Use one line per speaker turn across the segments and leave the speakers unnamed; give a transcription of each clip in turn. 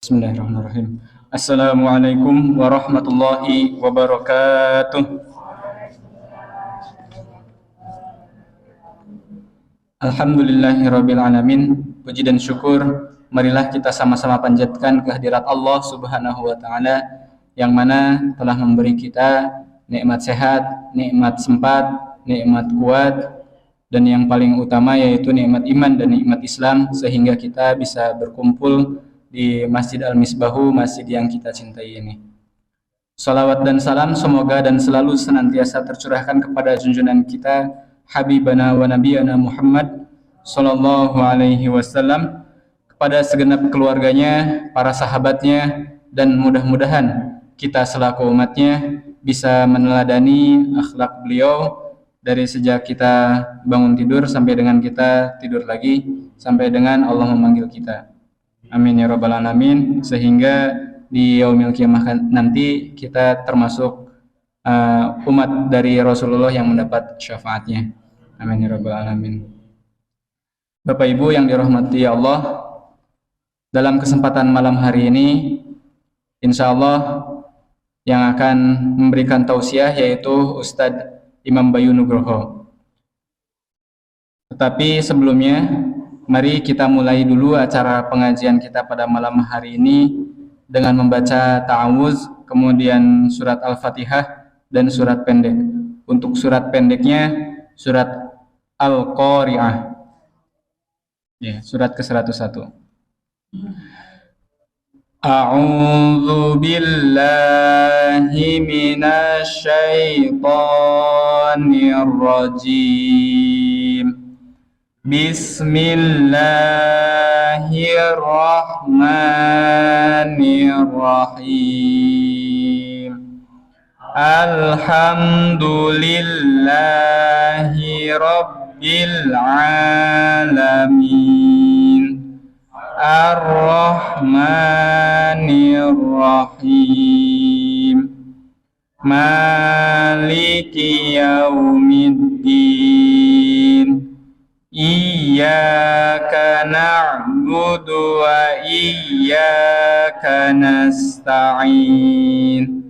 Bismillahirrahmanirrahim. Assalamualaikum warahmatullahi wabarakatuh. Alhamdulillahirabbil alamin. Puji dan syukur marilah kita sama-sama panjatkan kehadirat Allah Subhanahu wa taala yang mana telah memberi kita nikmat sehat, nikmat sempat, nikmat kuat, dan yang paling utama yaitu nikmat iman dan nikmat Islam sehingga kita bisa berkumpul di Masjid Al-Misbahu, masjid yang kita cintai ini. Salawat dan salam semoga dan selalu senantiasa tercurahkan kepada junjungan kita Habibana wa Nabiyana Muhammad sallallahu alaihi wasallam, kepada segenap keluarganya, para sahabatnya, dan mudah-mudahan kita selaku umatnya bisa meneladani akhlak beliau dari sejak kita bangun tidur sampai dengan kita tidur lagi, sampai dengan Allah memanggil kita. Amin ya rabbal alamin. Sehingga di yaumil qiyamah nanti kita termasuk umat dari Rasulullah yang mendapat syafaatnya. Amin ya rabbal alamin. Bapak Ibu yang dirahmati Allah, dalam kesempatan malam hari ini insya Allah yang akan memberikan tausiah yaitu Ustadz Imam Bayu Nugroho. Tetapi sebelumnya, mari kita mulai dulu acara pengajian kita pada malam hari ini dengan membaca ta'awuz, kemudian surat Al-Fatihah dan surat pendek. Untuk surat pendeknya surat Al-Qari'ah. Ya, surat ke-101. A'udzu billahi minasy syaithanir rajim. Bismillahirrahmanirrahim. Alhamdulillahi rabbil alamin. Ar-Rahmanir-Rahim. Maliki yaumiddin. Iyyaka na'budu wa iyyaka nasta'in.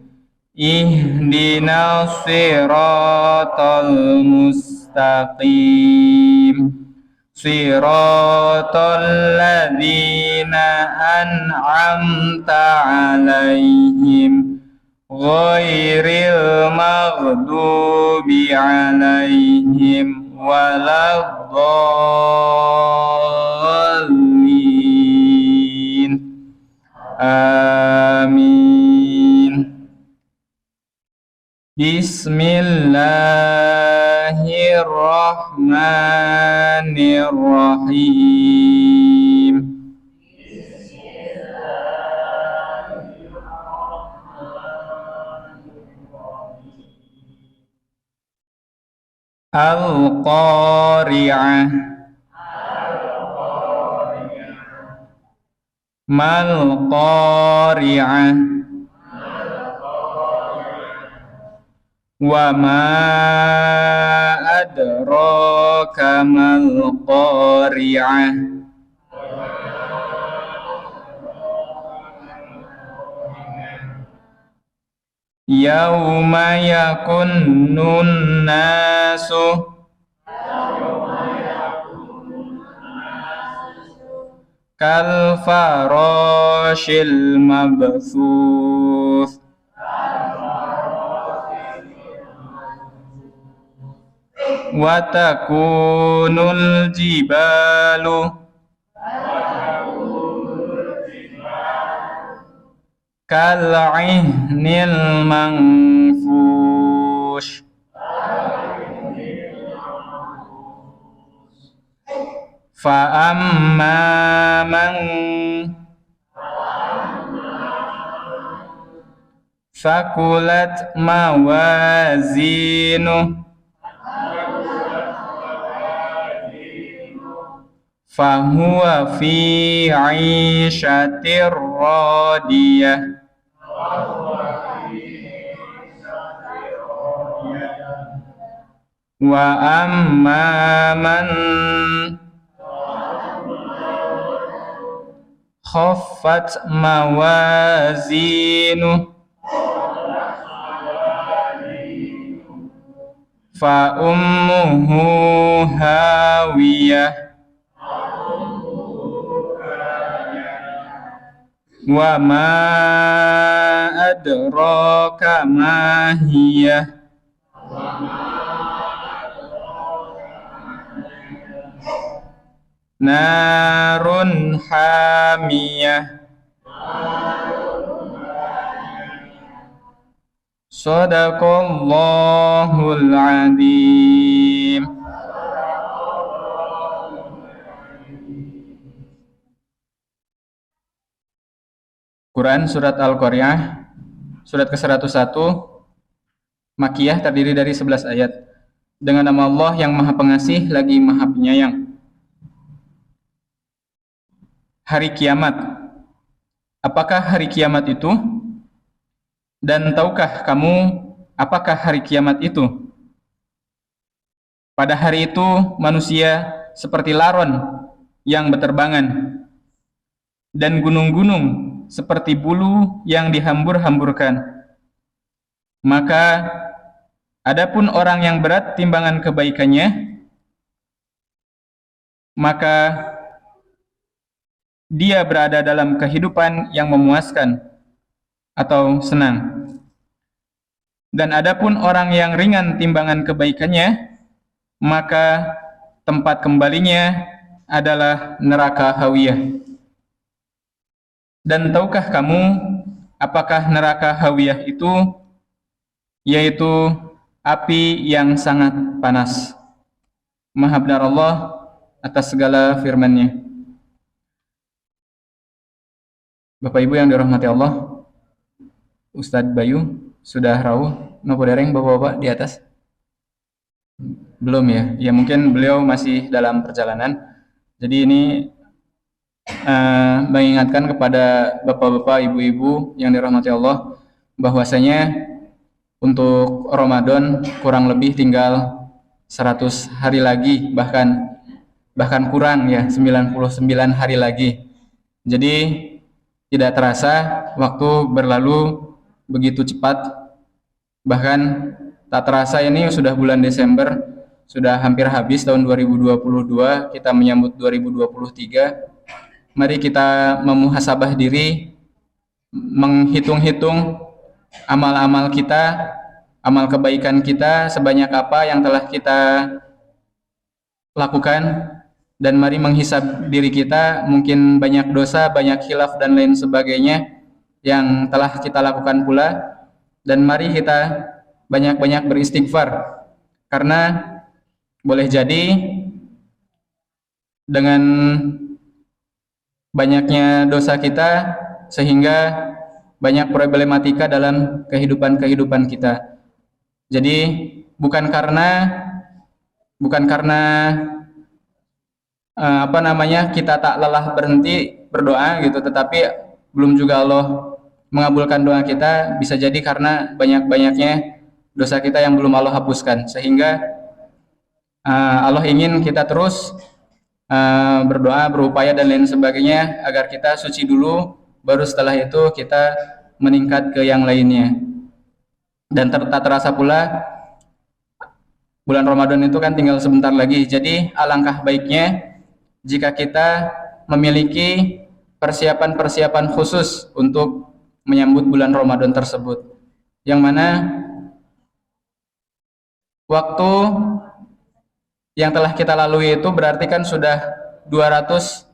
Ihdinas siratal mustaqim. Siratal ladzina an'amta 'alaihim ghairil maghdubi 'alaihim waladdallin. Amin. Bismillahirrahmanirrahim. Al-Qari'ah. Mal-Qari'ah. Wa ma adraka mal-Qari'ah. Yauma yakunnun nasu kal farashil mabthuth. Wa takunul jibalu kal'ihnil manfush. Fa amma man thaqulat mawazinuh fahuwa fi 'ishatir radiyah. Wa amma man khaffat mawazinu fa ummuhu hawiyah wa ma adraka ma hiya narun hamiyah Shadaqallahul Adzim. Quran Surat Al-Qaryah Surat ke-101 Makiyah, terdiri dari 11 ayat. Dengan nama Allah yang Maha Pengasih lagi Maha Penyayang. Hari kiamat. Apakah hari kiamat itu? Dan tahukah kamu apakah hari kiamat itu? Pada hari itu manusia seperti laron yang berterbangan dan gunung-gunung seperti bulu yang dihambur-hamburkan. Maka adapun orang yang berat timbangan kebaikannya, maka dia berada dalam kehidupan yang memuaskan atau senang. Dan adapun orang yang ringan timbangan kebaikannya, maka tempat kembalinya adalah neraka hawiyah. Dan tahukah kamu apakah neraka hawiyah itu? Yaitu api yang sangat panas. Maha benar Allah atas segala firman-Nya. Bapak Ibu yang dirahmati Allah, Ustadz Bayu sudah rawuh nopo dereng bapak-bapak di atas? Belum ya? Ya mungkin beliau masih dalam perjalanan. Jadi ini mengingatkan kepada bapak-bapak, ibu-ibu yang dirahmati Allah bahwasanya untuk Ramadan kurang lebih tinggal 100 hari lagi, bahkan kurang ya, 99 hari lagi. Jadi tidak terasa waktu berlalu begitu cepat. Bahkan tak terasa ini sudah bulan Desember, sudah hampir habis tahun 2022, kita menyambut 2023. Mari kita memuhasabah diri, menghitung-hitung amal-amal kita, amal kebaikan kita sebanyak apa yang telah kita lakukan, dan mari menghisab diri kita, mungkin banyak dosa, banyak khilaf dan lain sebagainya yang telah kita lakukan pula, dan mari kita banyak-banyak beristighfar, karena boleh jadi dengan banyaknya dosa kita sehingga banyak problematika dalam kehidupan kita. Jadi bukan karena kita tak lelah berhenti berdoa gitu, tetapi belum juga Allah mengabulkan doa kita, bisa jadi karena banyak-banyaknya dosa kita yang belum Allah hapuskan, sehingga Allah ingin kita terus berdoa, berupaya dan lain sebagainya agar kita suci dulu, baru setelah itu kita meningkat ke yang lainnya. Dan tak terasa pula bulan Ramadan itu kan tinggal sebentar lagi. Jadi alangkah baiknya jika kita memiliki persiapan-persiapan khusus untuk menyambut bulan Ramadan tersebut, yang mana waktu yang telah kita lalui itu berarti kan sudah 265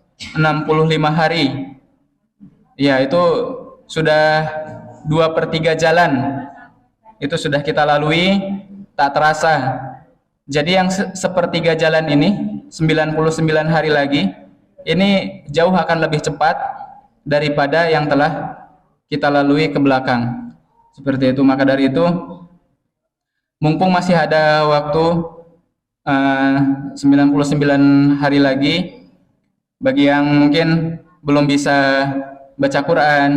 hari. Ya, itu sudah 2/3 jalan. Itu sudah kita lalui, tak terasa. Jadi yang sepertiga jalan ini, 99 hari lagi, ini jauh akan lebih cepat daripada yang telah kita lalui ke belakang. Seperti itu. Maka dari itu, mumpung masih ada waktu 99 hari lagi, bagi yang mungkin belum bisa baca Quran,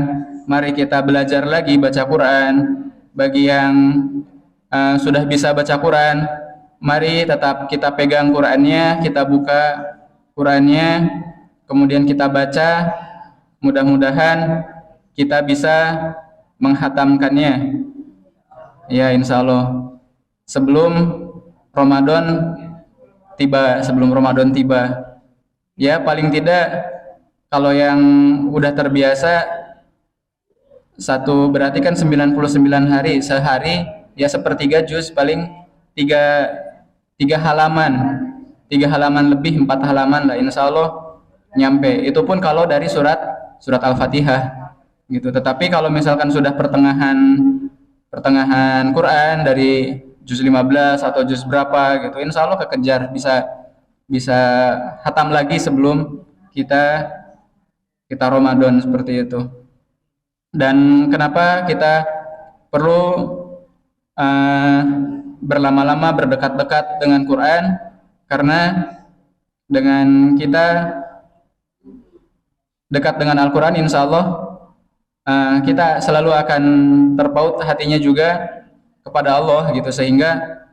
mari kita belajar lagi baca Quran. Bagi yang sudah bisa baca Quran, mari tetap kita pegang Qurannya, kita buka Qurannya, kemudian kita baca, Mudah-mudahan kita bisa menghatamkannya ya insya Allah Ramadan sebelum Ramadan tiba. Ya paling tidak kalau yang udah terbiasa berarti kan 99 hari, sehari ya sepertiga juz, paling tiga, tiga halaman lebih, 4 halaman lah insya Allah nyampe. Itu pun kalau dari surat Al-Fatihah gitu. Tetapi kalau misalkan sudah pertengahan Quran dari juz 15 atau juz berapa gitu, insya Allah kekejar, bisa hatam lagi sebelum kita Ramadan seperti itu. Dan kenapa kita perlu berlama-lama berdekat-dekat dengan Quran? Karena dengan kita dekat dengan Al-Quran, insya Allah kita selalu akan terpaut hatinya juga kepada Allah gitu, sehingga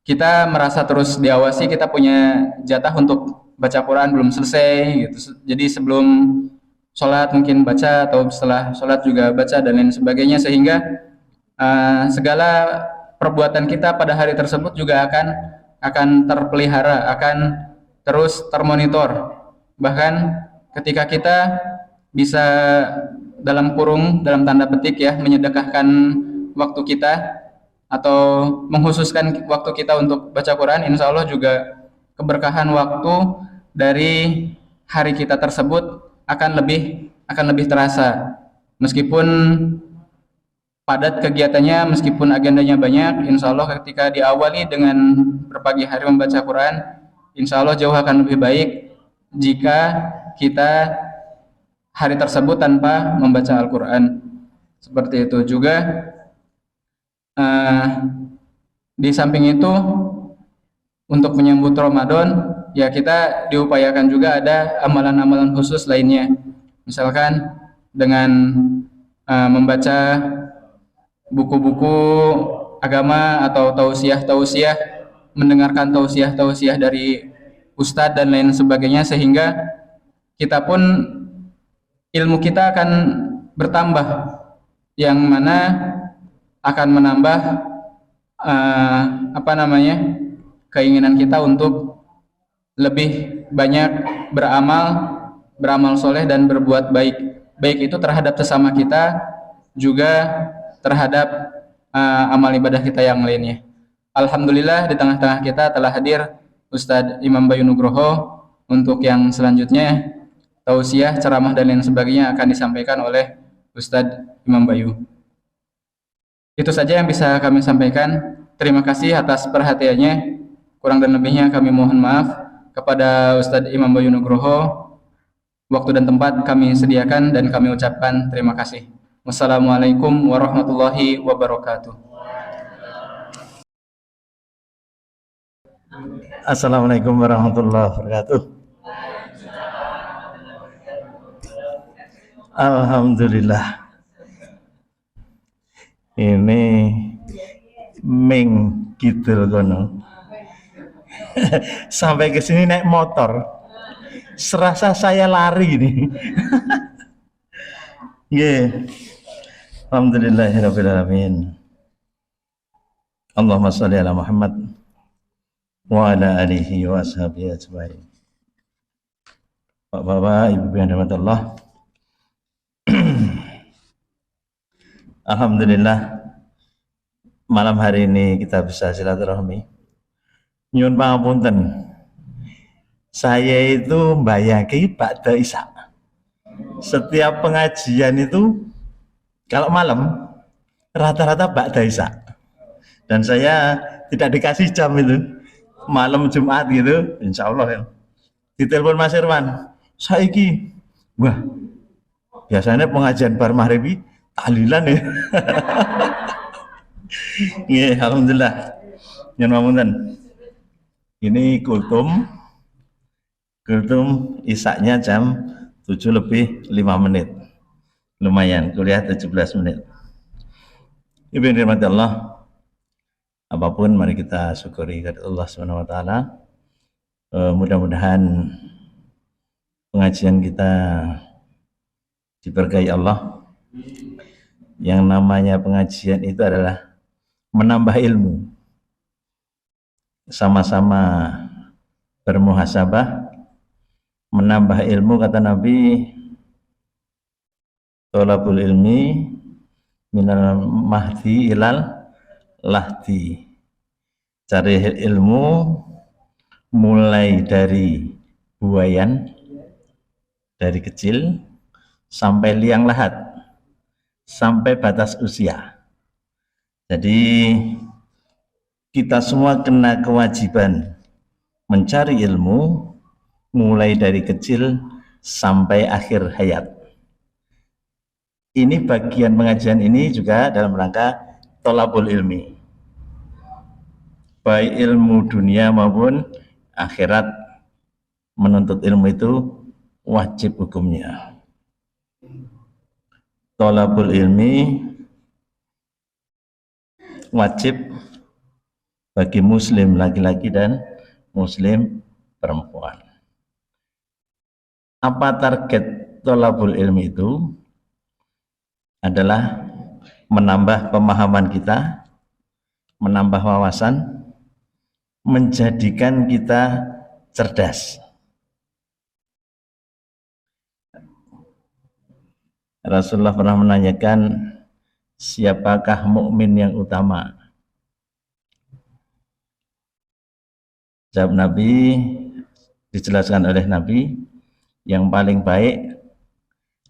kita merasa terus diawasi, kita punya jatah untuk baca Quran belum selesai gitu. Jadi sebelum sholat mungkin baca, atau setelah sholat juga baca dan lain sebagainya, sehingga segala perbuatan kita pada hari tersebut juga akan terpelihara, akan terus termonitor. Bahkan ketika kita bisa dalam tanda petik ya, menyedekahkan waktu kita atau mengkhususkan waktu kita untuk baca Quran, insya Allah juga keberkahan waktu dari hari kita tersebut akan lebih terasa. Meskipun padat kegiatannya, meskipun agendanya banyak, insya Allah ketika diawali dengan berpagi hari membaca Quran, insya Allah jauh akan lebih baik jika kita hari tersebut tanpa membaca Al-Quran. Seperti itu juga. Di samping itu, untuk menyambut Ramadan, ya kita diupayakan juga ada amalan-amalan khusus lainnya. Misalkan dengan membaca buku-buku agama atau tausiah, mendengarkan tausiah dari ustadz dan lain sebagainya, sehingga kita pun ilmu kita akan bertambah, yang mana akan menambah keinginan kita untuk lebih banyak beramal soleh dan berbuat baik itu terhadap sesama kita, juga terhadap amal ibadah kita yang lainnya. Alhamdulillah di tengah-tengah kita telah hadir Ustadz Imam Bayu Nugroho. Untuk yang selanjutnya, tausiah, ceramah dan lain sebagainya akan disampaikan oleh Ustadz Imam Bayu. Itu saja yang bisa kami sampaikan. Terima kasih atas perhatiannya. Kurang dan lebihnya kami mohon maaf. Kepada Ustadz Imam Bayu Nugroho, waktu dan tempat kami sediakan dan kami ucapkan terima kasih. Wassalamualaikum warahmatullahi wabarakatuh.
Assalamualaikum warahmatullahi wabarakatuh. Alhamdulillah. Ini Ming Kidul kono. Sampai ke sini naik motor. Serasa saya lari nih. Yeah. Alhamdulillahirabbil alamin. Allahumma shalli ala Muhammad wa ala alihi wa ashabihi ajmain. Bapak-bapak, Ibu yang dirahmati Allah. Alhamdulillah malam hari ini kita bisa silaturahmi. Nyuwun pangapunten, saya itu mbayangke ba'da isya. Setiap pengajian itu kalau malam rata-rata ba'da isya, dan saya tidak dikasih jam itu, malam Jumat gitu, insya Allah ya. Ditelepon Mas Irwan, saiki, wah biasanya pengajian bar maghribi tahlilan ya. Ya, alhamdulillah. Yang mamunten. Ini kultum isaknya jam 7:05. Lumayan, kuliah 17 menit. Ibu yang dirahmati Allah, apapun mari kita syukuri kepada Allah Subhanahu wa taala. Mudah-mudahan pengajian kita diberkahi Allah, yang namanya pengajian itu adalah menambah ilmu, sama-sama bermuhasabah, menambah ilmu. Kata Nabi, thalabul ilmi minal mahdi ilal lahdi, cari ilmu mulai dari buayan, dari kecil sampai liang lahat, sampai batas usia. Jadi kita semua kena kewajiban mencari ilmu mulai dari kecil sampai akhir hayat. Ini bagian pengajian ini juga dalam rangka thalabul ilmi, baik ilmu dunia maupun akhirat. Menuntut ilmu itu wajib hukumnya. Thalabul ilmi wajib bagi muslim laki-laki dan muslim perempuan. Apa target thalabul ilmi itu? Adalah menambah pemahaman kita, menambah wawasan, menjadikan kita cerdas. Rasulullah pernah menanyakan, siapakah mukmin yang utama? Jawab Nabi, dijelaskan oleh Nabi, yang paling baik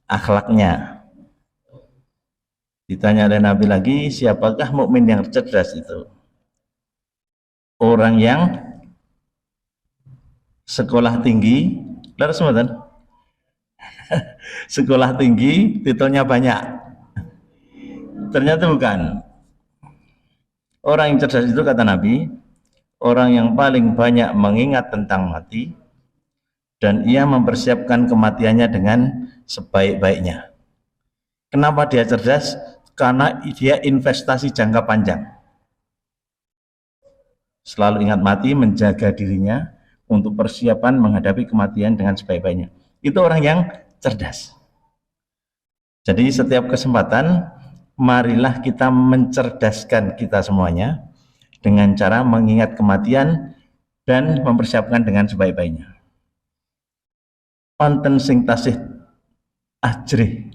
akhlaknya. Ditanya oleh Nabi lagi, siapakah mukmin yang cerdas itu? Orang yang sekolah tinggi, lalu semuanya sekolah tinggi, titelnya banyak. Ternyata bukan. Orang yang cerdas itu, kata Nabi, orang yang paling banyak mengingat tentang mati dan ia mempersiapkan kematiannya dengan sebaik-baiknya. Kenapa dia cerdas? Karena dia investasi jangka panjang. Selalu ingat mati, menjaga dirinya untuk persiapan menghadapi kematian dengan sebaik-baiknya. Itu orang yang cerdas. Jadi setiap kesempatan marilah kita mencerdaskan kita semuanya dengan cara mengingat kematian dan mempersiapkan dengan sebaik-baiknya. Wonten sing tasih ajrih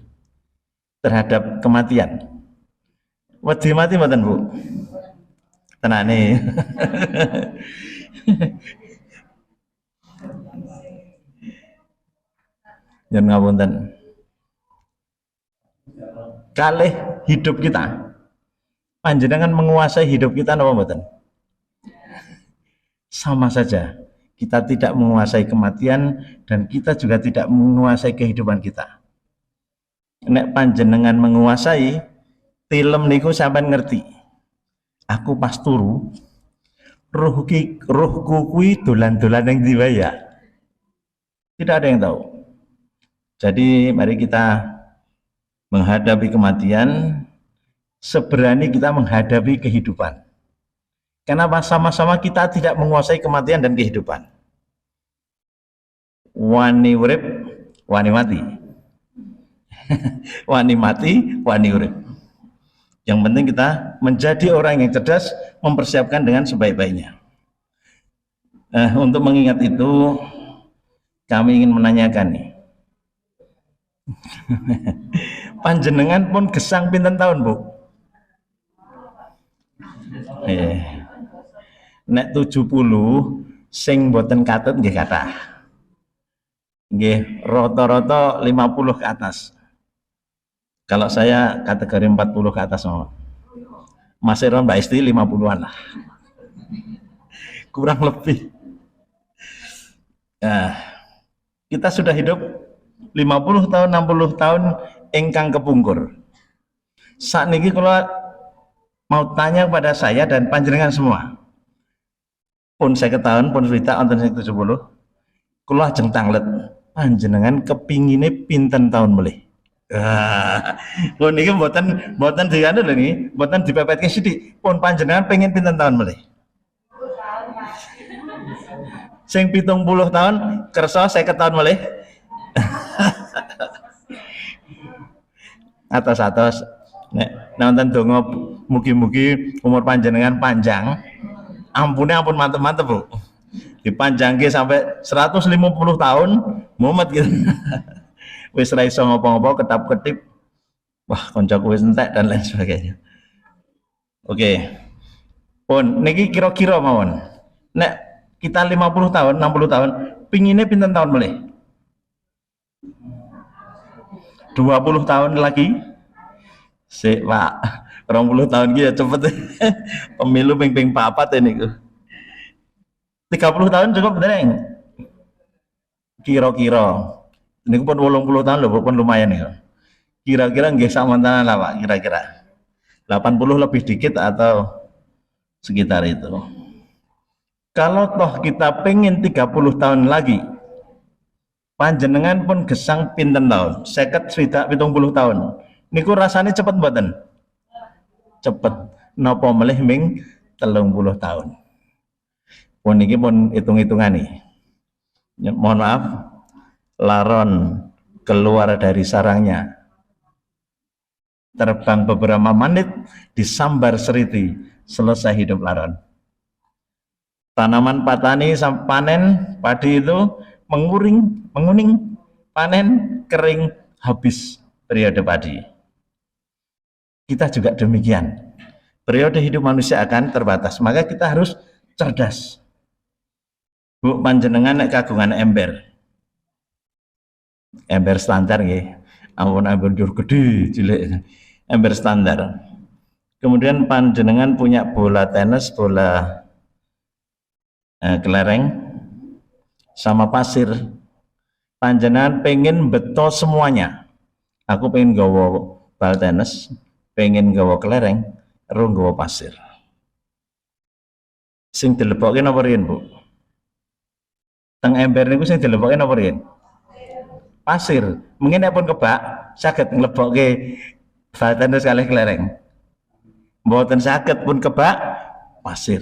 terhadap kematian. Wedi mati mboten, Bu? Tenane. Jangan ngapunten. Kalih hidup kita, panjenengan menguasai hidup kita napa mboten? Sama saja, kita tidak menguasai kematian dan kita juga tidak menguasai kehidupan kita. Nek panjenengan menguasai, tilem niku sampean ngerti. Aku pas turu, rohku kuwi dolan-dolan yang diwaya. Tidak ada yang tahu. Jadi mari kita menghadapi kematian seberani kita menghadapi kehidupan. Kenapa? Sama-sama kita tidak menguasai kematian dan kehidupan. Wani urip, wani mati. Wani mati, wani urip. Yang penting kita menjadi orang yang cerdas, mempersiapkan dengan sebaik-baiknya. Untuk mengingat itu, kami ingin menanyakan nih. Panjenengan pun gesang pinten tahun, Bu? Nek 70 sing boten katut nggih kathah. Nggih rata-rata 50 ke atas. Kalau saya kategori 40 ke atas, Mas Eron Mbak Isti 50-an lah. Kurang lebih. Nah, kita sudah hidup 50 tahun, 60 tahun ingkang kepungkur. Saat ini kalau mau tanya kepada saya dan panjenengan semua, pun saya ketahuan, pun cerita onten 70, kula ajeng tanglet, panjenengan kepingine pinten tahun melih. Pun ini mboten dianu lho niki, mboten dipepetke sithik, pun panjenengan pengen pinten tahun melih. Sing 70 tahun kersa 50 tahun melih. atos-atos nek nonton donga mugi-mugi umur panjenengan panjang, ampun mantep-mantep Bu, dipanjangke sampai 150 tahun mumet gitu. Wis ra iso ngopo-ngopo, ketap-ketip, wah koncoku wis entek dan lain sebagainya. Oke. Pun niki kira-kira mawon. Nek kita 50 tahun, 60 tahun, pinginnya pinten tahun boleh? 20 tahun lagi? Sik, Pak. 20 tahun ki ya cepet. Pemilu ping papat ini. 30 tahun cukup dereng. Kira-kira. Ini pun 80 tahun loh, pun lumayan ya. Kira-kira nggih samantanan lah Pak, kira-kira. 80 lebih dikit atau sekitar itu. Kalau toh kita pengen 30 tahun lagi, panjenengan pun gesang pinten tahun, 50 70 tahun. Niku rasanya cepet mboten? Cepet. Napa melih ming 30 tahun. Pun niki pun hitung-hitungan nih. Mohon maaf, laron keluar dari sarangnya, terbang beberapa menit, disambar seriti, selesai hidup laron. Tanaman patani sampai panen padi itu menguning, panen, kering, habis periode padi. Kita juga demikian. Periode hidup manusia akan terbatas, maka kita harus cerdas. Bu, panjenengan nek kagungan ember standar nggih. Ampun ember gede, cilik. Ember standar. Kemudian panjenengan punya bola tenis, bola kelereng sama pasir. Panjenengan pengen beto semuanya. Aku pengen gawa bal tenis, pengen gawa kelereng, rung gawa pasir. Sing dilebokke napa riyen, Bu? Teng ember niku sing dilebokke napa riyen? Pasir. Mungkin nek pun kebak saged nglebokke bal tenis kalih kelereng. Mboten saged pun kebak pasir.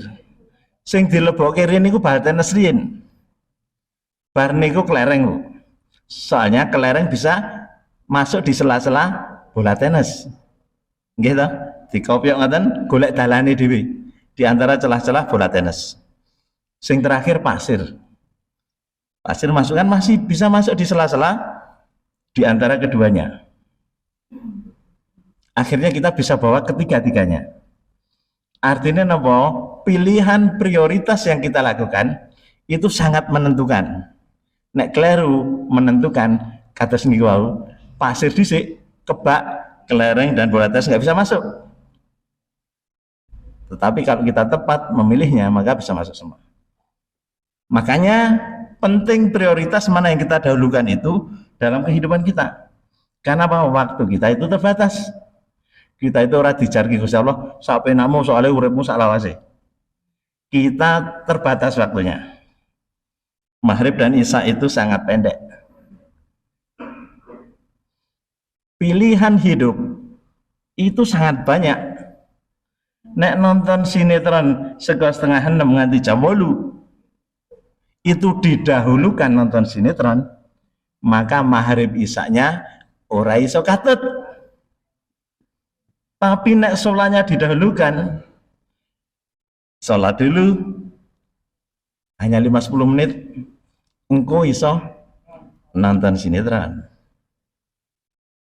Sing dilebokke riyen niku bal tenis riyen. Bar niku kelereng, Bu. Soalnya kelereng bisa masuk di sela-sela bola tenis. Nggih to? Dikopiok ngoten, golek dalane dhewe di antara celah-celah bola tenis. Sing terakhir pasir. Pasir masukkan masih bisa masuk di sela-sela di antara keduanya. Akhirnya kita bisa bawa ketiga-tiganya. Artinya apa? Pilihan prioritas yang kita lakukan itu sangat menentukan. Nek kleru menentukan, kados niki wau, pasir dhisik, kebak, kelereng dan bola tenis nggak bisa masuk. Tetapi kalau kita tepat memilihnya, maka bisa masuk semua. Makanya penting prioritas mana yang kita dahulukan itu dalam kehidupan kita. Karena apa? Waktu kita itu terbatas. Kita itu ora dijarki Gusti Allah, sampai namu soalnya uripmu sak lawase. Kita terbatas waktunya. Maghrib dan Isya itu sangat pendek. Pilihan hidup itu sangat banyak. Nek nonton sinetron sego setengah 6 nganti jam 8 itu didahulukan nonton sinetron, maka maghrib Isyanya ora iso katut. Tapi nek sholatnya didahulukan, sholat dulu hanya 5-10 menit, engko iso nonton sinetron,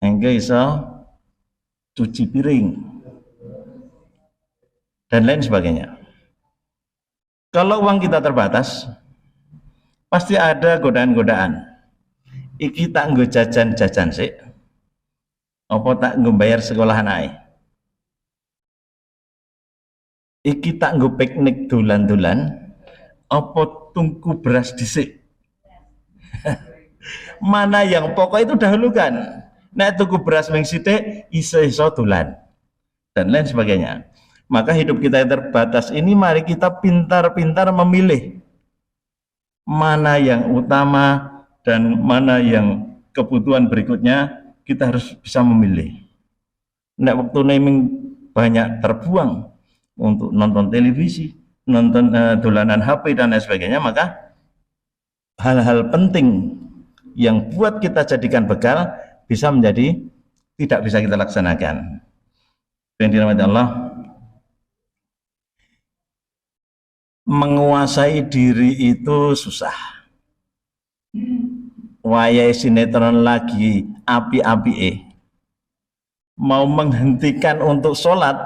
engko iso cuci piring dan lain sebagainya. Kalau uang kita terbatas, pasti ada godaan-godaan. Iki tak nggo jajan-jajan sik, apa tak nggo bayar sekolah anake. Iki tak nggo piknik dolan-dolan, apa tungku beras dhisik. Mana yang pokok itu dahulukan. Nek tuku beras ming sithik iso-iso dolan dan lain sebagainya. Maka hidup kita yang terbatas ini mari kita pintar-pintar memilih mana yang utama dan mana yang kebutuhan berikutnya. Kita harus bisa memilih. Nek waktu naming banyak terbuang untuk nonton televisi, nonton dolanan HP dan lain sebagainya, maka hal-hal penting yang buat kita jadikan bekal bisa menjadi tidak bisa kita laksanakan. Yang dirahmati Allah, menguasai diri itu susah. Wayai sinetron lagi api-api mau menghentikan untuk sholat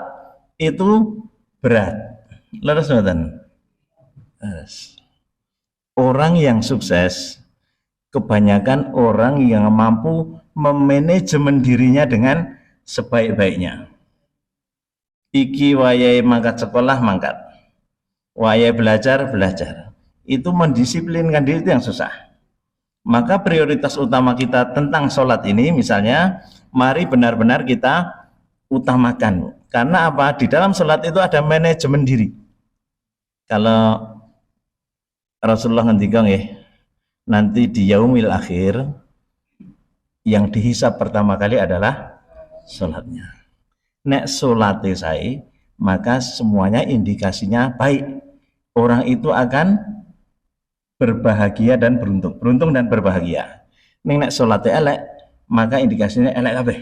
itu berat. Leres mboten? Orang yang sukses kebanyakan orang yang mampu memanajemen dirinya dengan sebaik-baiknya. Iki wayai mangkat sekolah mangkat, wayai belajar belajar. Itu mendisiplinkan diri itu yang susah. Maka prioritas utama kita tentang sholat ini, misalnya, mari benar-benar kita utamakan. Karena apa? Di dalam sholat itu ada manajemen diri. Kalau Rasulullah ngendikang nanti di yaumil akhir yang dihisab pertama kali adalah sholatnya. Nek sholate saya, maka semuanya indikasinya baik. Orang itu akan berbahagia dan beruntung dan berbahagia. Nek sholate elek, maka indikasinya elek kabeh.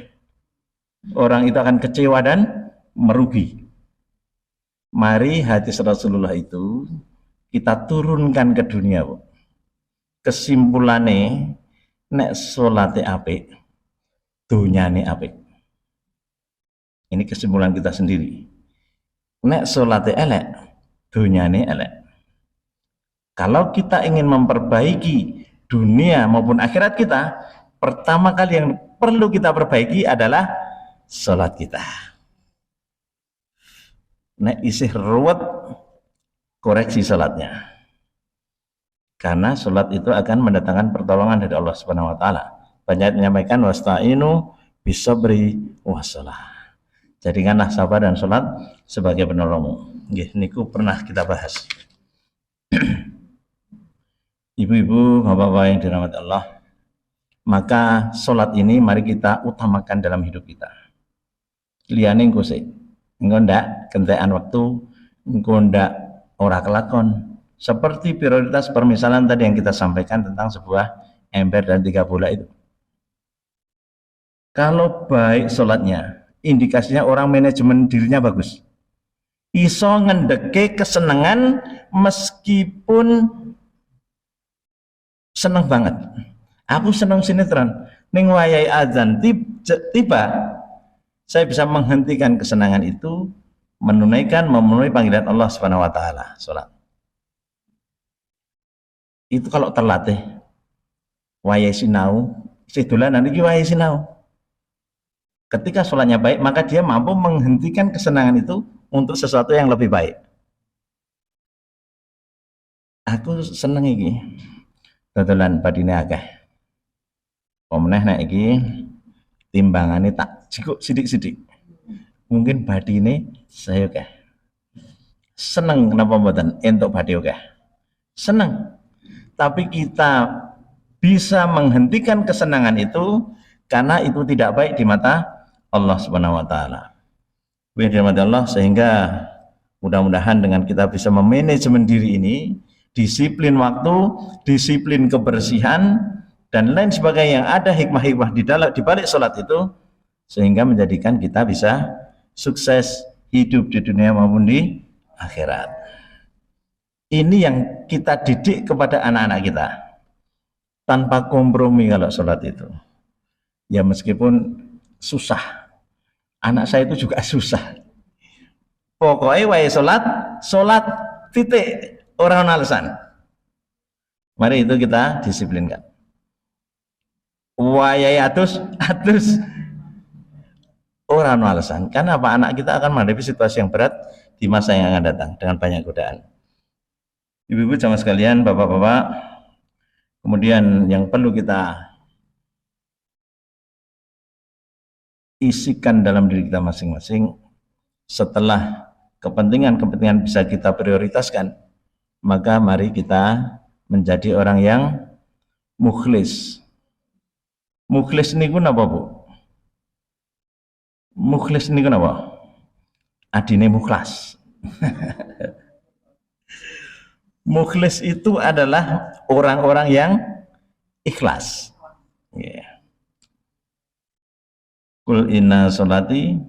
Orang itu akan kecewa dan merugi. Mari hadis Rasulullah itu kita turunkan ke dunia, Bu. Kesimpulannya, nek sholate apik, dunyane apik. Ini kesimpulan kita sendiri. Nek sholate elek, dunyane elek. Kalau kita ingin memperbaiki dunia maupun akhirat kita, pertama kali yang perlu kita perbaiki adalah sholat kita. Nek isih ruwet, koreksi sholatnya. Karena sholat itu akan mendatangkan pertolongan dari Allah Subhanahu wa taala. Banyak menyampaikan wasta'inu bisabri wassalah. Jadikanlah sabar dan sholat sebagai penolongmu. Nggih, niku pernah kita bahas. Ibu-ibu, bapak-bapak yang dirahmati Allah, maka sholat ini mari kita utamakan dalam hidup kita. Liyane engko sik, engko ndak kentekan waktu, engko ndak ora kelakon. Seperti prioritas permisalan tadi yang kita sampaikan tentang sebuah ember dan 3 bola itu. Kalau baik sholatnya, indikasinya orang manajemen dirinya bagus. Iso ngendeke kesenangan meskipun seneng banget. Aku seneng sinetron. Ning wayai azan tiba, saya bisa menghentikan kesenangan itu, memenuhi panggilan Allah Subhanahu wa taala, salat. Itu kalau terlatih. Wayai sinau, sedolanan iki wayai sinau. Ketika sholatnya baik, maka dia mampu menghentikan kesenangan itu untuk sesuatu yang lebih baik. Aku seneng iki. Dodolan badine akeh. Pemeneh nek iki timbangane tak jikuk sidik-sidik. Mungkin badine saya akeh. Seneng kenapa mboten entuk badhe akeh. Seneng. Tapi kita bisa menghentikan kesenangan itu karena itu tidak baik di mata Allah Subhanahu wa taala. Dirahmati Allah, sehingga mudah-mudahan dengan kita bisa memanajemen diri ini, disiplin waktu, disiplin kebersihan dan lain sebagainya yang ada hikmah-hikmah di balik salat itu, sehingga menjadikan kita bisa sukses hidup di dunia maupun di akhirat. Ini yang kita didik kepada anak-anak kita. Tanpa kompromi kalau salat itu. Ya meskipun susah. Anak saya itu juga susah. Pokoknya wae sholat titik, orang alasan. Mari itu kita disiplinkan. Wae atus orang alasan. Karena apa? Anak kita akan menghadapi situasi yang berat di masa yang akan datang dengan banyak godaan. Ibu-ibu jamaah sekalian, bapak-bapak, kemudian yang perlu kita isikan dalam diri kita masing-masing, setelah kepentingan-kepentingan bisa kita prioritaskan, maka mari kita menjadi orang yang mukhlis. Mukhlis niku napa, Bu? Mukhlis niku napa? Adine mukhlas. Mukhlis itu adalah orang-orang yang ikhlas. Yeah. Qul inna sholati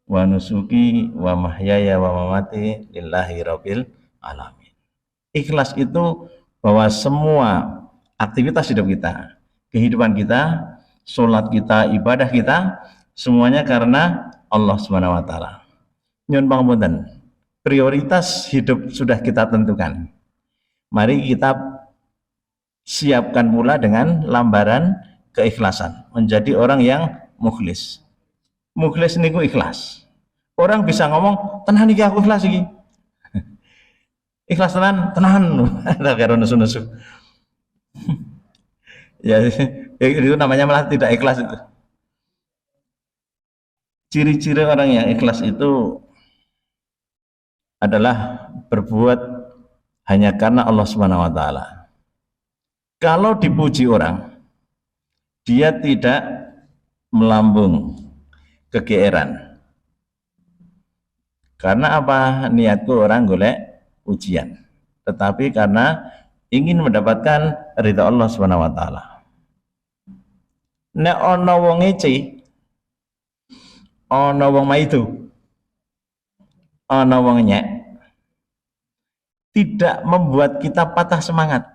wa nusuki wa mahyaya wa mamati lillahi rabbil alamin. Ikhlas itu bahwa semua aktivitas hidup kita, kehidupan kita, sholat kita, ibadah kita, semuanya karena Allah Subhanahu wa taala. Nyun pangapunten, prioritas hidup sudah kita tentukan. Mari kita siapkan pula dengan lambaran keikhlasan, menjadi orang yang mukhlis. Mukhlis niku ikhlas. Orang bisa ngomong, tenan iki aku ikhlas iki. Ikhlas tenan. Ada karo nesu-nesu. Ya, itu namanya malah tidak ikhlas itu. Ciri-ciri orang yang ikhlas itu adalah berbuat hanya karena Allah Subhanahu wa taala. Kalau dipuji orang, dia tidak melambung kegeeran. Karena apa? Niatku orang golek ujian, tetapi karena ingin mendapatkan ridha Allah Subhanahu wa taala. Nek ana wong ngece, ana wong maido, ana wong nyek, tidak membuat kita patah semangat.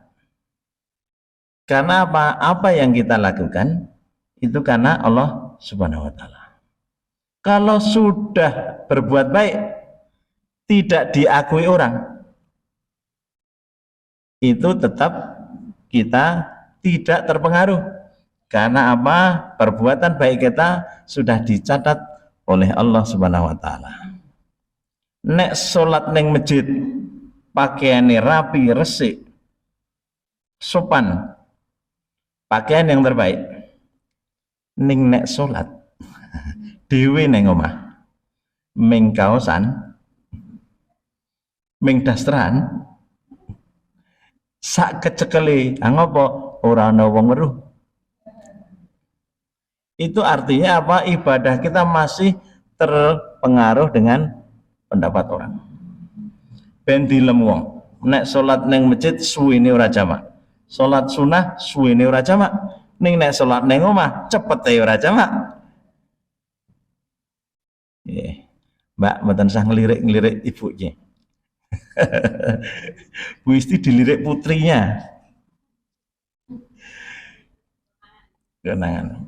Karena apa? Apa yang kita lakukan itu karena Allah Subhanahu wa taala. Kalau sudah berbuat baik tidak diakui orang, itu tetap kita tidak terpengaruh. Karena apa? Perbuatan baik kita sudah dicatat oleh Allah Subhanahu wa taala. Nek salat ning masjid pakaiane rapi, resik, sopan, pakaian yang terbaik. Ning nek salat dhewe ning omah ming kaosan, ming dasteran, sak kecekele, ngopo ora ana wong weruh. Itu artinya apa? Ibadah kita masih terpengaruh dengan pendapat orang. Ben dilem wong, nek salat ning masjid suwene ora jamak. Salat sunah suwene ora jamak. Ning nek salat ning omah cepete ora jamak. Mbak, mboten sah ngelirik-ngelirik ibu iki. Bu Isti dilirik putrinya. Kenangan.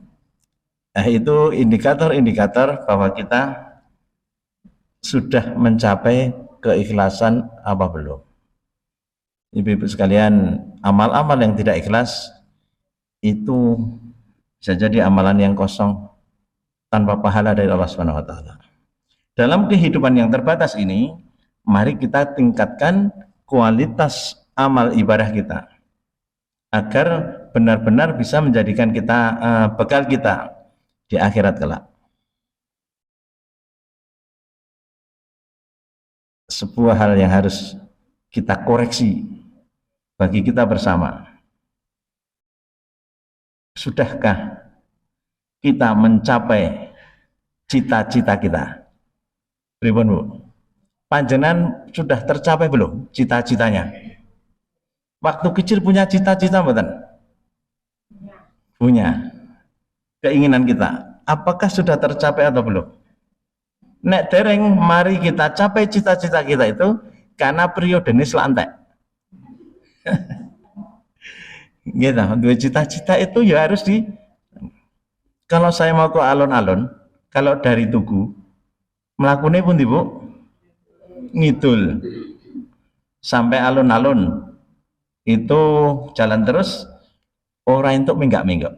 Nah, itu indikator-indikator bahwa kita sudah mencapai keikhlasan apa belum. Ibu-ibu sekalian, amal-amal yang tidak ikhlas itu bisa jadi amalan yang kosong tanpa pahala dari Allah Subhanahu wa taala. Dalam kehidupan yang terbatas ini, mari kita tingkatkan kualitas amal ibadah kita agar benar-benar bisa menjadikan kita bekal kita di akhirat kelak. Sebuah hal yang harus kita koreksi bagi kita bersama. Sudahkah kita mencapai cita-cita kita? Pripun, Bu? Panjenengan sudah tercapai belum cita-citanya? Waktu kecil punya cita-cita mboten? Punya. Keinginan kita, apakah sudah tercapai atau belum? Nek dereng, mari kita capai cita-cita kita itu karena periode ini selantek. Gitu, dua cita-cita itu ya harus di. Kalau saya mau ke alun-alun, kalau dari Tugu, melakukannya pun Bu, ngidul sampai alun-alun itu jalan terus, orang untuk minggak-minggak.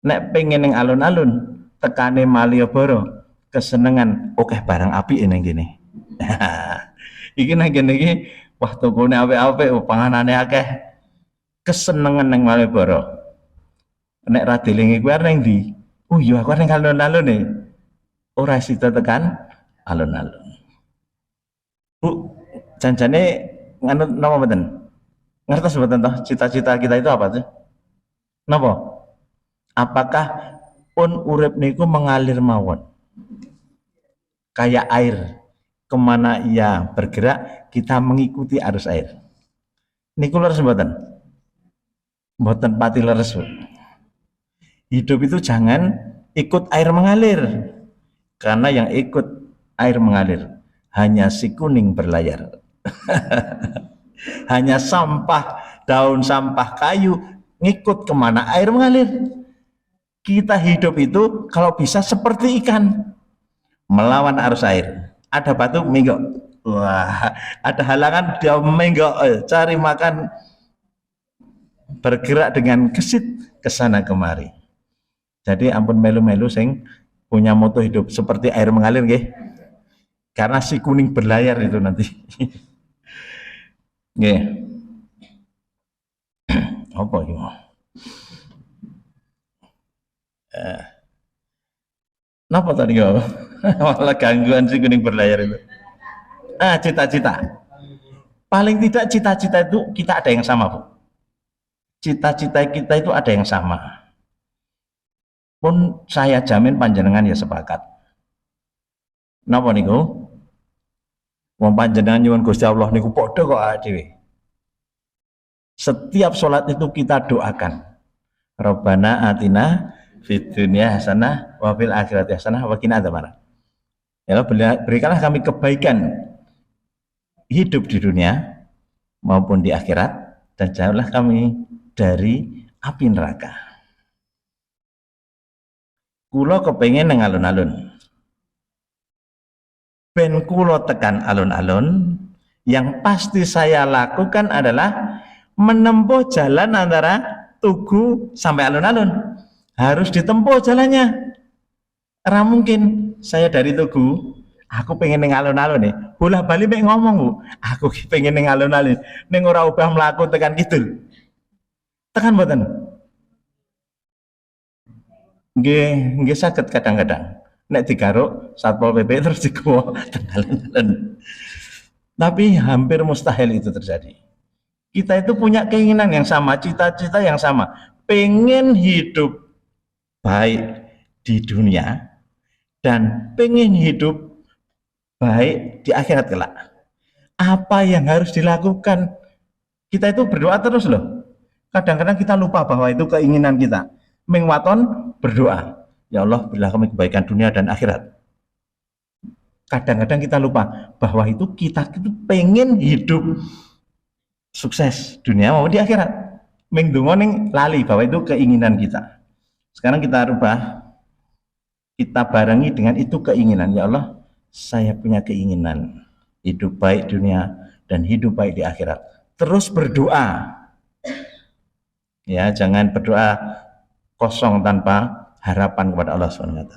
Nek pengen yang alun-alun tekane Malioboro kesenengan oke barang api ini gini. Iki nang kene iki wah tokone apik-apik panganane akeh kesenengan nang Malioboro. Nek ra dilingi kuwi nang ndi? Oh iya aku nang alun-alun e. Ora sida tekan alun-alun. Bu, janjane nganut napa mboten? Ngertos mboten toh cita-cita kita itu apa sih? Napa? Apakah pun urip niku mengalir mawon kayak air, kemana ia bergerak kita mengikuti arus air. Niku leres mboten? Mboten pati leres, Bu. Hidup itu jangan ikut air mengalir. Karena yang ikut air mengalir hanya si kuning berlayar. Hanya sampah, daun sampah, kayu, ngikut kemana air mengalir. Kita hidup itu kalau bisa seperti ikan, melawan arus air. Ada batu, menggok. Wah, ada halangan, dia menggok, cari makan, bergerak dengan gesit ke sana kemari. Jadi ampun melu-melu sing punya moto hidup seperti air mengalir nggih. Karena si kuning berlayar itu nanti. Nggih. Apa iki? Napa tadi kok? Malah gangguan si kuning berlayar itu. Cita-cita. Paling tidak cita-cita itu kita ada yang sama, Bu. Cita-cita kita itu ada yang sama. Pun saya jamin panjenengan ya sepakat. Napa niku? Wong panjenengan nyuwun Gusti Allah niku padha kok dhewe. Setiap sholat itu kita doakan. Rabbana atina fid dunya hasanah wa fil akhirati hasanah wa qina adzabannar. Ya Allah, berikanlah kami kebaikan hidup di dunia maupun di akhirat, dan jauhlah kami dari api neraka. Kula kepengin nang alun-alun. Ben kula tekan alun-alun, yang pasti saya lakukan adalah menempuh jalan antara Tugu sampai alun-alun. Harus ditempuh jalannya. Karena mungkin saya dari Tugu, aku pengen ning alun-alun nih. Bola bali mek ngomong, Bu. Aku pengen ning alun-alun. Ning ora ubah mlaku tekan kidul. Tekan mboten? Nggih saged kadang-kadang. Nek digaruk Satpol PP terus digowo teng alun-alun. Tapi hampir mustahil itu terjadi. Kita itu punya keinginan yang sama, cita-cita yang sama. Pengen hidup baik di dunia dan pengen hidup baik di akhirat kelak. Apa yang harus dilakukan? Kita itu berdoa terus loh. Kadang-kadang kita lupa bahwa itu keinginan kita. Mengwaton berdoa, ya Allah berilah kami kebaikan dunia dan akhirat. Kadang-kadang kita lupa bahwa itu kita itu pengen hidup sukses dunia maupun di akhirat. Mengdongo ning lali bahwa itu keinginan kita. Sekarang kita rubah, kita barengi dengan itu keinginan. Ya Allah, saya punya keinginan hidup baik dunia dan hidup baik di akhirat. Terus berdoa. Ya, jangan berdoa kosong tanpa harapan kepada Allah SWT.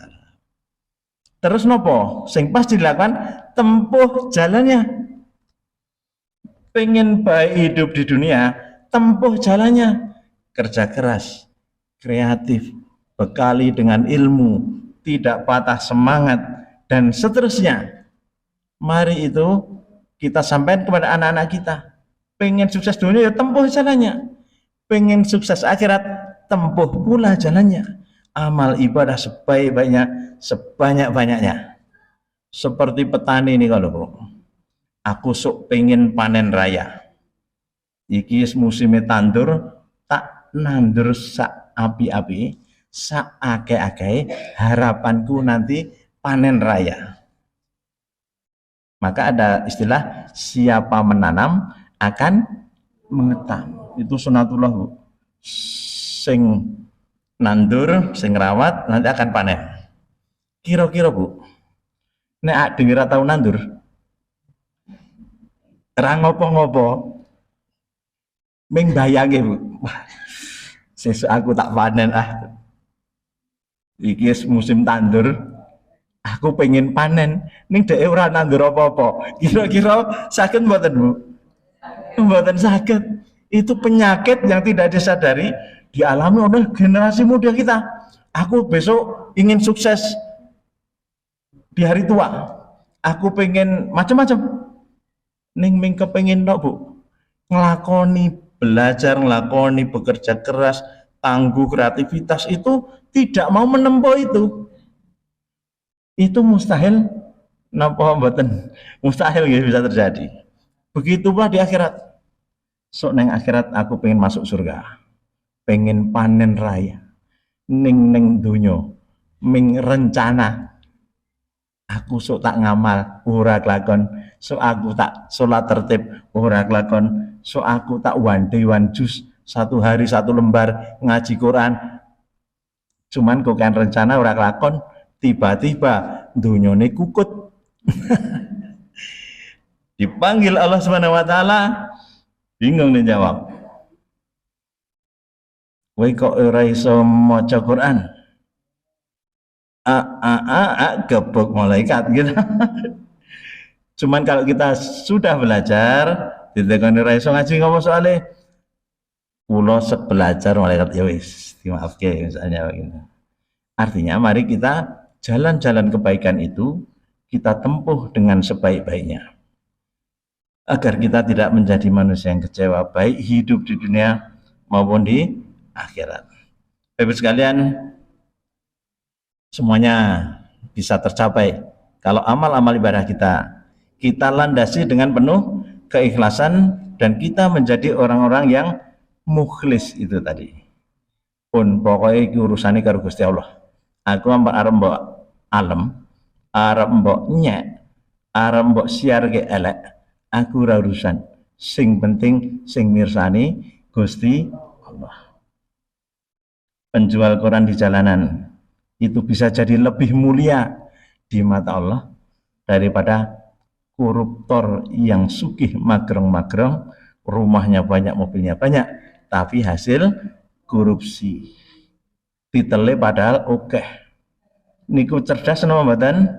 Terus nopo? Sing pas dilakukan, tempuh jalannya. Pengen baik hidup di dunia, tempuh jalannya. Kerja keras, kreatif, bekali dengan ilmu, tidak patah semangat, dan seterusnya. Mari itu kita sampaikan kepada anak-anak kita. Pengen sukses dunia, ya tempuh jalannya. Pengen sukses akhirat, tempuh pula jalannya. Amal ibadah sebanyak-banyaknya. Seperti petani ini kalau Bu. Aku sok pengen panen raya. Iki musimnya tandur, tak nandur sak api-api, sak ake-ake, harapanku nanti panen raya. Maka ada istilah siapa menanam akan mengetam. Itu sunatullah, Bu. Sing nandur, sing rawat nanti akan panen. Kira-kira, Bu, nek dhewe ora tau nandur, ra ngopo-ngopo, ming bayange, Bu. Wah, sesuk aku tak panen Iki musim tandur, aku pengen panen, ning dhek ora nandur apa-apa. Kira-kira saged mboten, Bu? Mboten saged. Itu penyakit yang tidak disadari dialami oleh generasi muda kita. Aku besok ingin sukses di hari tua. Aku pengen macam-macam. Ning ming kepengin tok, Bu. Nglakoni belajar, nglakoni bekerja keras, tangguh kreativitas itu tidak mau menempuh itu. Itu mustahil, napa mboten? Mustahil ya bisa terjadi. Begitu pula di akhirat. Sok neng akhirat aku pengen masuk surga, pengen panen raya. Ning dunyo ming rencana. Aku sok tak ngamal ora kelakon, sok aku tak sholat tertib ora kelakon, sok aku tak one day one juz, 1 hari 1 lembar ngaji Quran. Cuman kok kan rencana ora kelakon, tiba-tiba dunyane kukut. Dipanggil Allah Subhanahu wa taala, bingung nih jawab. Kowe kok ora iso maca Quran? Gebuk malaikat gitu. Cuman kalau kita sudah belajar, ditekoni ora iso ngaji ngomong soalnya kula sek belajar malaikat ya wis dimaafke misalnya begitu. Artinya mari kita jalan-jalan kebaikan itu kita tempuh dengan sebaik-baiknya. Agar kita tidak menjadi manusia yang kecewa baik hidup di dunia maupun di akhirat. Bapak sekalian, semuanya bisa tercapai kalau amal-amal ibadah kita landasi dengan penuh keikhlasan dan kita menjadi orang-orang yang mukhlis itu tadi. Pun pokoknya urusannya karo Gusti Allah. Aku arep mbok alem, arep mbok nyek, arep mbok siarke elek, aku ora urusan. Sing penting sing mirsani Gusti Allah. Penjual koran di jalanan itu bisa jadi lebih mulia di mata Allah daripada koruptor yang sugih magreng-magreng, rumahnya banyak, mobilnya banyak, tapi hasil korupsi. Titele padahal oke. Niku cerdas napa mboten?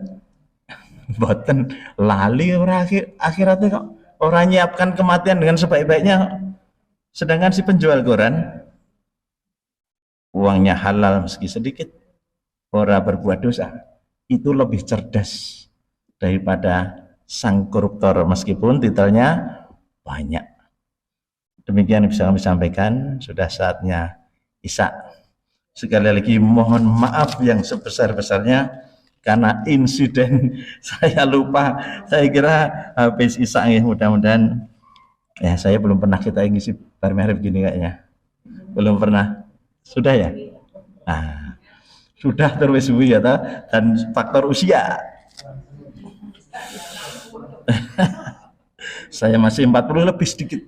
Mboten, lali ora akhiratnya kok. Orang nyiapkan kematian dengan sebaik-baiknya. Sedangkan si penjual koran uangnya halal meski sedikit, ora berbuat dosa, itu lebih cerdas daripada sang koruptor meskipun titelnya banyak. Demikian bisa kami sampaikan, sudah saatnya Isya. Sekali lagi mohon maaf yang sebesar-besarnya karena insiden saya lupa. Saya kira habis Isya ya, mudah-mudahan ya, saya belum pernah kita ngisi bar maghrib gini kayaknya. Belum pernah. Sudah ya? Nah, sudah terus ya dan faktor usia. Saya masih 40 lebih sedikit.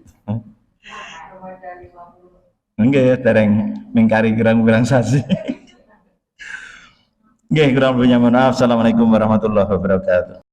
Enggak ya, dereng mengkari kurang-kurang sasi. Nggih, kurang lebihnya mohon maaf. Assalamualaikum warahmatullahi wabarakatuh.